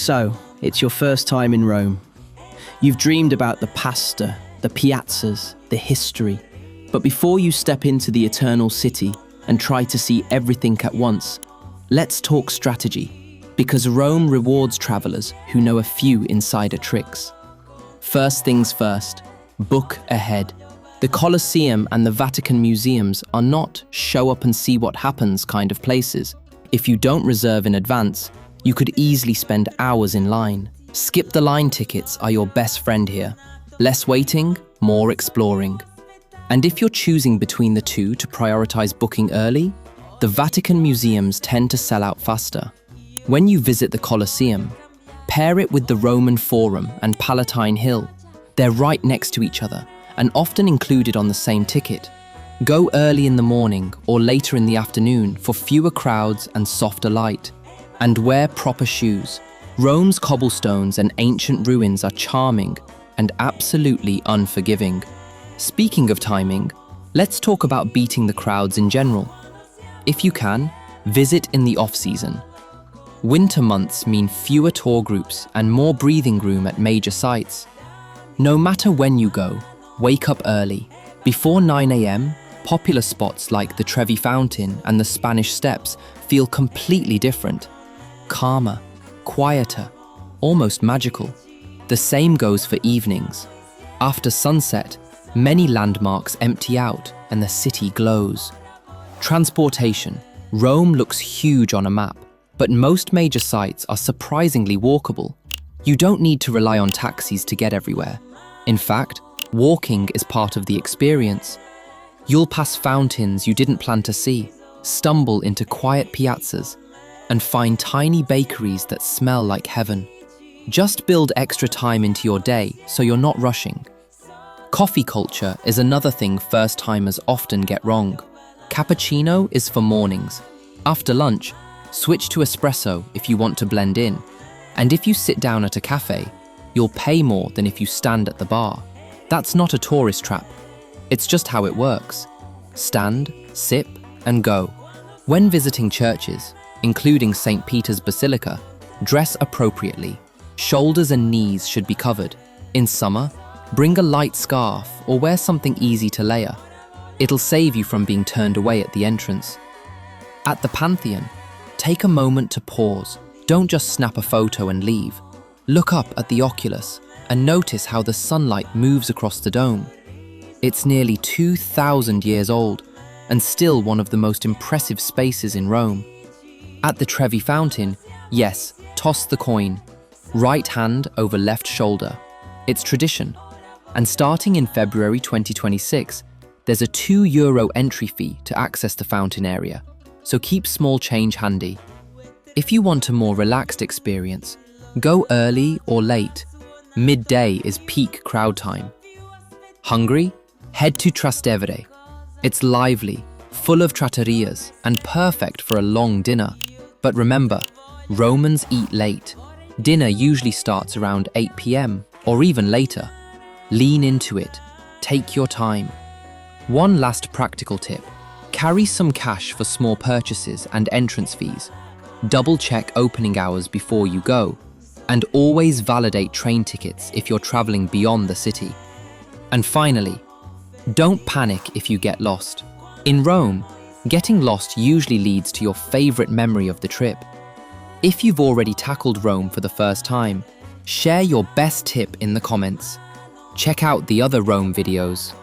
So, it's your first time in Rome. You've dreamed about the pasta, the piazzas, the history. But before you step into the eternal city and try to see everything at once, let's talk strategy. Because Rome rewards travelers who know a few insider tricks. First things first, book ahead. The Colosseum and the Vatican museums are not show up and see what happens kind of places. If you don't reserve in advance, you could easily spend hours in line. Skip the line tickets are your best friend here. Less waiting, more exploring. And if you're choosing between the two to prioritize booking early, the Vatican museums tend to sell out faster. When you visit the Colosseum, pair it with the Roman Forum and Palatine Hill. They're right next to each other and often included on the same ticket. Go early in the morning or later in the afternoon for fewer crowds and softer light. And wear proper shoes. Rome's cobblestones and ancient ruins are charming and absolutely unforgiving. Speaking of timing, let's talk about beating the crowds in general. If you can, visit in the off-season. Winter months mean fewer tour groups and more breathing room at major sites. No matter when you go, wake up early. Before 9 a.m., popular spots like the Trevi Fountain and the Spanish Steps feel completely different. Calmer, quieter, almost magical. The same goes for evenings. After sunset, many landmarks empty out and the city glows. Transportation. Rome looks huge on a map, but most major sites are surprisingly walkable. You don't need to rely on taxis to get everywhere. In fact, walking is part of the experience. You'll pass fountains you didn't plan to see, stumble into quiet piazzas, and find tiny bakeries that smell like heaven. Just build extra time into your day so you're not rushing. Coffee culture is another thing first-timers often get wrong. Cappuccino is for mornings. After lunch, switch to espresso if you want to blend in. And if you sit down at a cafe, you'll pay more than if you stand at the bar. That's not a tourist trap. It's just how it works. Stand, sip, and go. When visiting churches, including St. Peter's Basilica, dress appropriately. Shoulders and knees should be covered. In summer, bring a light scarf or wear something easy to layer. It'll save you from being turned away at the entrance. At the Pantheon, take a moment to pause. Don't just snap a photo and leave. Look up at the oculus and notice how the sunlight moves across the dome. It's nearly 2,000 years old and still one of the most impressive spaces in Rome. At the Trevi Fountain, yes, toss the coin. Right hand over left shoulder. It's tradition. And starting in February 2026, there's a €2 entry fee to access the fountain area, so keep small change handy. If you want a more relaxed experience, go early or late. Midday is peak crowd time. Hungry? Head to Trastevere. It's lively, full of trattorias, and perfect for a long dinner. But remember, Romans eat late. Dinner usually starts around 8 p.m. or even later. Lean into it. Take your time. One last practical tip. Carry some cash for small purchases and entrance fees. Double-check opening hours before you go. And always validate train tickets if you're traveling beyond the city. And finally, don't panic if you get lost. In Rome, getting lost usually leads to your favorite memory of the trip. If you've already tackled Rome for the first time, share your best tip in the comments. Check out the other Rome videos.